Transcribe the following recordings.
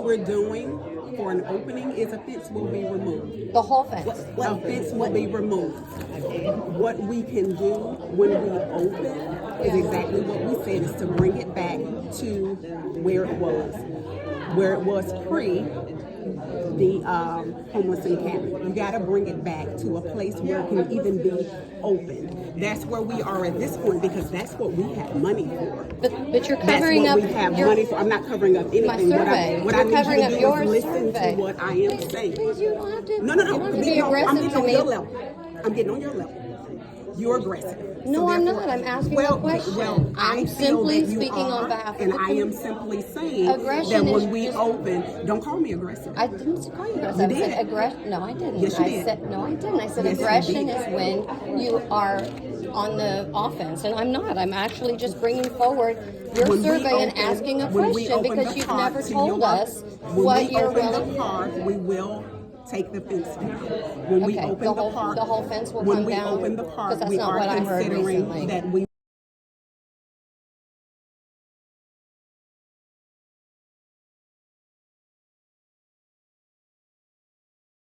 we're doing for an opening is a fence will be removed. The whole fence. A fence will be removed. What we can do when we open is exactly what we said, is to bring it back to where it was pre the homeless encampment. You got to bring it back to a place where it can even be open. That's where we are at this point, because that's what we have money for. But you're covering that's what up we have your, money for. I'm not covering up anything. my survey. What I You're need covering you up to do your is listen survey. to what I am saying. Please, you don't have to. No. You don't have to be I'm aggressive getting to on me. your level. I'm getting on your level. You're aggressive. No, So I'm therefore- not. I'm asking a question. Well, I I'm feel simply that you speaking are, on behalf of and the I am simply saying Aggression that is when we just- open, don't call me aggressive. I didn't call you aggressive. You I said did. aggression. No, I didn't. Yes, you I did. said no, I didn't. I said Yes, you aggression did. is when you are on the offense, and I'm not. I'm actually just bringing forward your When we survey and open- asking a when we question open because the you've park never to told your- us when what we you're open willing. the park, we will take the fence down. When we Okay, open the the park, whole fence will when come we down? open the 'Cause park, that's we not are what I heard considering recently. that we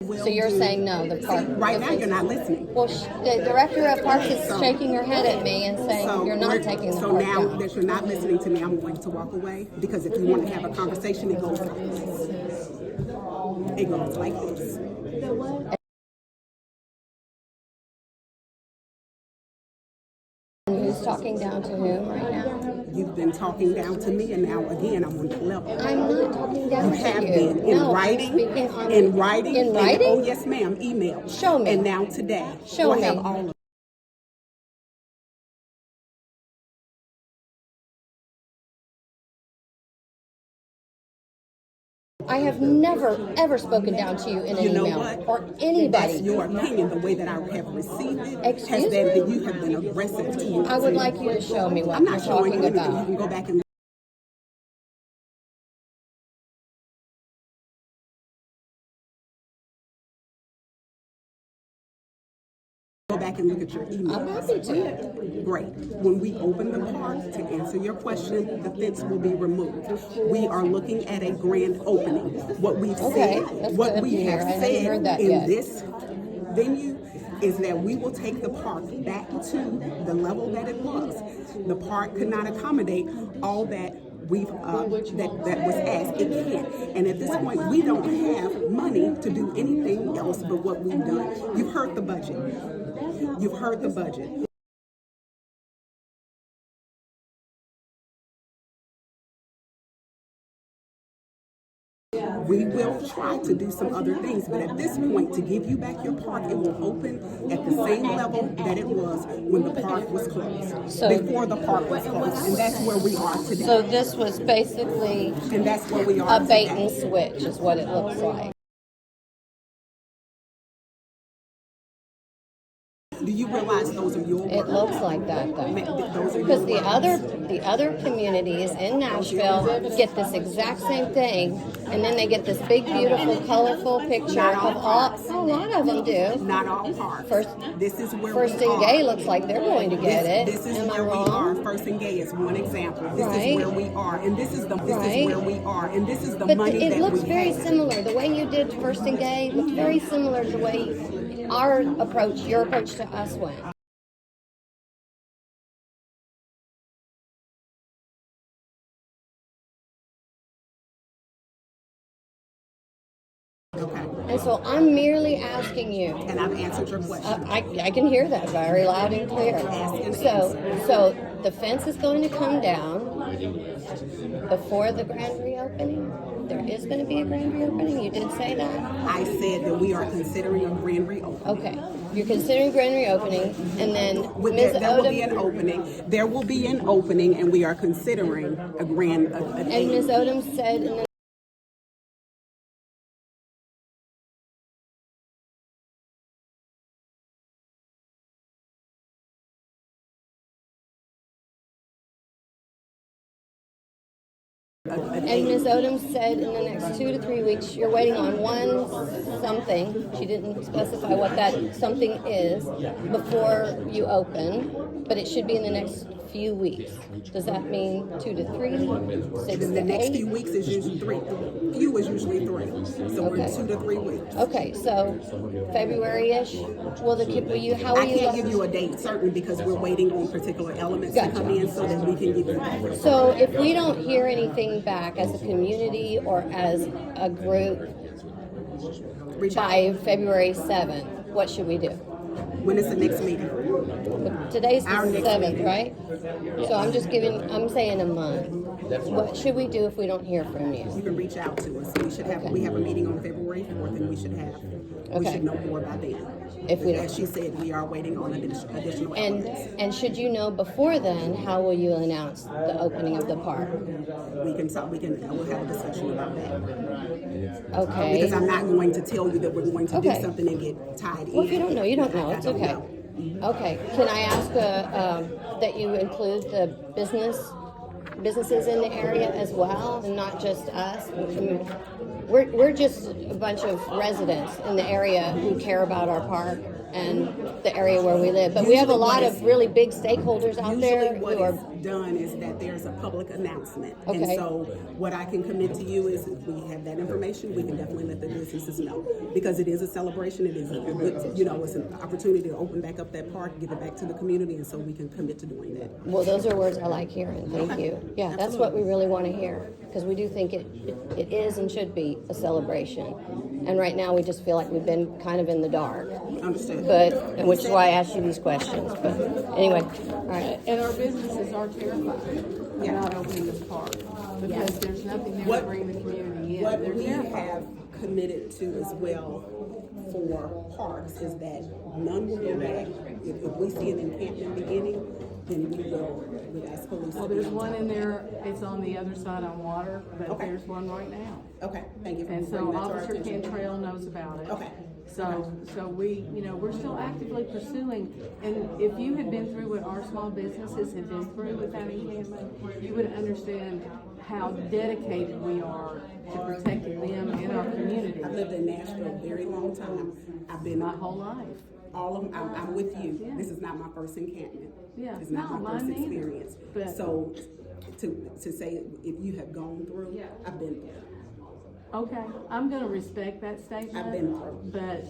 will So you're do- saying no, the park. Right the now, fence- you're not listening. Well, the director of parks is So- shaking her head at me and saying you're not we're- taking the so park now down. that you're not listening to me, I'm going to walk away, because if you want to have a conversation, it goes like this. It goes like this. And who's talking down to whom right now? You've been talking down to me, and now again I'm on that level. I'm not talking down You to have you. been in No, I'm writing, speaking on in writing, In and- writing? oh yes, ma'am. Email. Show me. And now today, Show I have me. all of. I have never, ever spoken down to you in an You know email what? or anybody. That's your opinion. The way that I have received it Excuse has been me? that you have been aggressive towards I would me. like you to show me what I'm you're not showing talking you anything. You about. can go back and look at your email. I'm happy to. Great. When we open the park, to answer your question, the fence will be removed. We are looking at a grand opening. What we've Okay, said, that's what good we to hear. have I hadn't said heard that in yet. this venue is that we will take the park back to the level that it was. The park could not accommodate all that we've that was asked. It can't. And at this point, we don't have money to do anything else but what we've done. You've heard the budget. You've heard the budget. We will try to do some other things, but at this point, to give you back your park, it will open at the same level that it was when the park was closed, before the park was closed, and that's where we are today. So this was basically And that's where we are a bait today. and switch is what it looks like. Do you realize those are your words? It looks like that though. Those are your Because words. the other communities in Nashville get this exact same thing, and then they get this big, beautiful, colorful picture of all. A lot of them do. Not all parks. This is where First we and are. Gay looks like they're going to get it. This is Am I where we wrong? are. First and Gay is one example. This Right. is where we are, and this is Right. where we are, and this is the But money it that looks we very have. similar. The way you did First and Gay looked very similar to the way your approach to us went. Okay. And so I'm merely asking you. And I've answered your question. I can hear that very loud and clear. So the fence is going to come down before the grand reopening. There is going to be a grand reopening. You did say that. I said that we are considering a grand reopening. Okay, you're considering grand reopening, and then Ms. There will be Odom an opening. There will be an opening, and we are considering a grand. and Ms. Odom said in the And Ms. Odom said in the next 2 to 3 weeks, you're waiting on one something. She didn't specify what that something is before you open, but it should be in the next few weeks. Does that mean 2 to 3, 6 The to next 8? few weeks is usually 3. Few is usually 3. So we're Okay. 2 to 3 weeks. Okay, so February-ish. Will you? How will I you? can't give you a date certain because we're waiting on particular elements to come in so that we can give you that. So if we don't hear anything back as a community or as a group Reach out. by February 7th, what should we do? When is the next meeting? Today's the Our next 7th, meeting. right? So I'm saying a month. What should we do if we don't hear from you? You can reach out to us. We have a meeting on February 4th, and we should know more by then. If we don't. As she said, we are waiting on additional elements. And should you know before then, how will you announce the opening of the park? We'll have a discussion about that. Okay. Because I'm not going to tell you that we're going to do Okay. something and get tied in. Well, if you don't know, you don't know. I It's don't okay. know. Okay. Can I ask that you include the businesses in the area as well, and not just us? I mean, we're just a bunch of residents in the area who care about our park and the area where we live. But we have a lot of really big stakeholders out there Usually who are. what is done is that there's a public announcement. Okay. And so what I can commit to you is if we have that information, we can definitely let the businesses know. Because it is a celebration, it is a good, it's an opportunity to open back up that park, give it back to the community, and so we can commit to doing that. Well, those are words I like hearing. Thank you. Yeah, that's what we really want to hear, because we do think it is and should be a celebration. And right now, we just feel like we've been kind of in the dark. Understood. And which is why I asked you these questions. But anyway, all right. And our businesses are terrified about opening this park because there's nothing there to bring the community in. What They're we terrified. have committed to as well for parks is that none will go back. If we see an encampment beginning, then we'll ask police. Well, there's one in there, it's on the other side on water, but Okay. there's one right now. Okay, thank you for And bringing so that to our Officer attention. Cantrell knows about it. Okay. So we, we're still actively pursuing, and if you had been through what our small businesses have been through with that encampment, you would understand how dedicated we are to protecting them and our community. I've lived in Nashville a very long time. I've been My whole life. all of I'm with you. Yeah. This is not my first encampment. Yeah. It's not No, my first mine neither. experience. But- So to say if you have gone through, I've been through. Okay, I'm gonna respect that statement. I've been through. But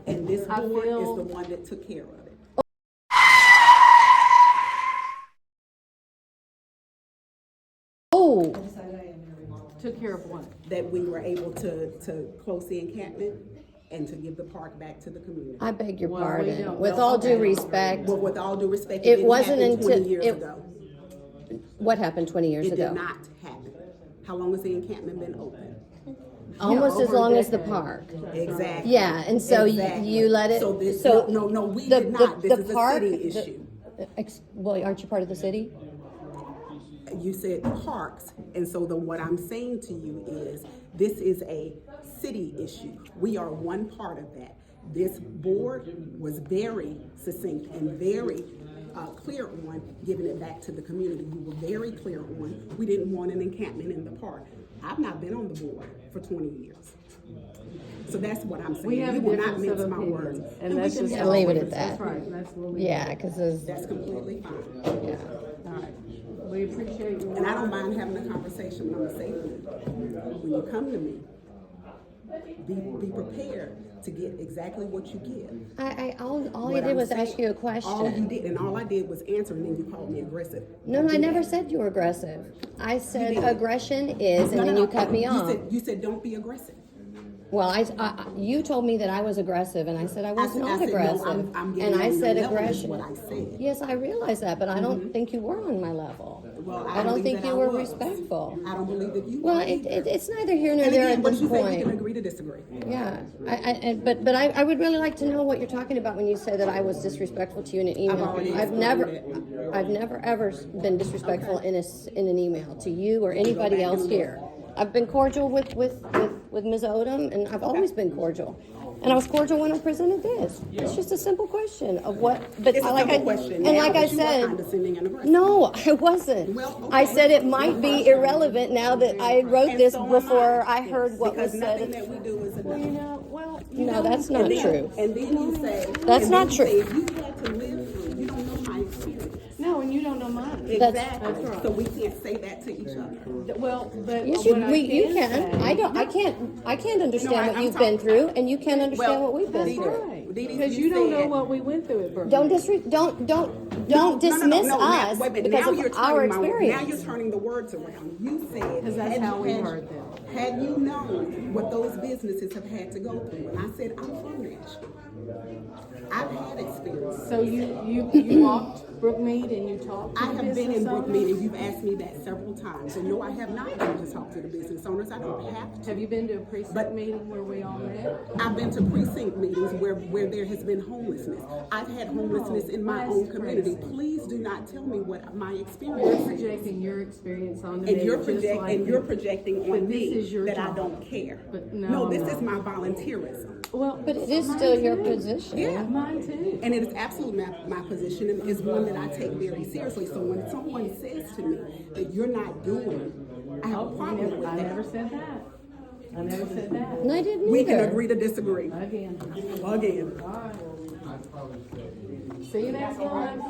And this I board feel- is the one that took care of it. Oh, took care of what? That we were able to close the encampment and to give the park back to the community. I beg your Well, we pardon. don't- With well, all due okay. respect, Well, with all due respect, It it didn't wasn't happen until- 20 years ago. what happened 20 years It ago? did not happen. How long has the encampment been open? Almost as over a long as the decade. park. Exactly. Yeah, and so Exactly. you let it. So this, so no, we did not. This is a city issue. Well, aren't you part of the city? You said parks, and so what I'm saying to you is this is a city issue. We are one part of that. This board was very succinct and very clear on giving it back to the community. We were very clear on we didn't want an encampment in the park. I've not been on the board for 20 years. So that's what I'm saying. We have you a will not difference of mince my opinion, words. and we that's can just have leave it a at difference. that. That's right, that's what we. Yeah, because That's completely fine. All right, we appreciate you. And I don't mind having a conversation, but I'm gonna say to you, when you come to me, be prepared to get exactly what you give. all I What did I'm was saying- ask you a All you question. did, and all I did was answer, and then you called me aggressive. No, I never said you were aggressive. I said did. aggression is, and No, then no, you no. cut me off. You said don't be aggressive. Well, you told me that I was aggressive, and I said I was I not said, aggressive. no, I'm getting and I on your said level is aggression. what I said. Yes, I realize that, but I don't think you were on my level. Well, I don't believe think that you I were was. respectful. I don't believe that you Well, were it, either. it's neither here nor And there again, at but this you said we can point. agree to disagree. Yeah, but I would really like to know what you're talking about when you say that I was disrespectful to you in an email. already I've never ever been disrespectful in an email to you or anybody back else and look. here. I've been cordial with Ms. Odom, and I've always been cordial. And I was cordial when I presented this. It's just a simple question of what. But It's a like simple question. and now, like I but you were said. condescending and aggressive. No, I wasn't. Well, okay. I said it might be irrelevant now that I wrote And this so am before I. I heard what because was nothing said. that we do is enough. No, that's not true. And then you say That's and not then true. You say, if you had to live through, you don't know my experience. No, and you you don't know mine. Exactly. That's right. So we can't say that to each other. Well, but You what should. I You can can. say- I don't. I can't understand No, what I'm you've been talking- through, and you can't understand what we've been Dede, through. Right. Dede, Because you don't know said- what we went through at birth. Don't dismiss Now, us wait a minute. because Now of you're our turning now you're experience. turning the words around. You said, Because that's how we heard them. Had you known what those businesses have had to go through, and I said, I'm from Nashville. I've had experience. So you walked Brookmead and you talked to I the have been in business Brookmead, owners? and you've asked me that several times. And no, I have not been to talk to the business owners. I don't have to. Have you been to a precinct meeting where we all met? I've been to precinct meetings where there has been homelessness. I've had homelessness in my that's own community. crazy. Please do not tell me what my You're experience is. projecting your experience onto And me. you're just like you're projecting But on this me is your that I job. don't care. But no, this no. is my volunteerism. Well, But it is mine still your too. position. Yeah. Mine too. And it is absolutely my position, and is one that I take very seriously. So when someone says to me that you're not doing, I have a problem with I that. never said that. I never said that. And I didn't We can either. agree to disagree. Again. Again. See you next time.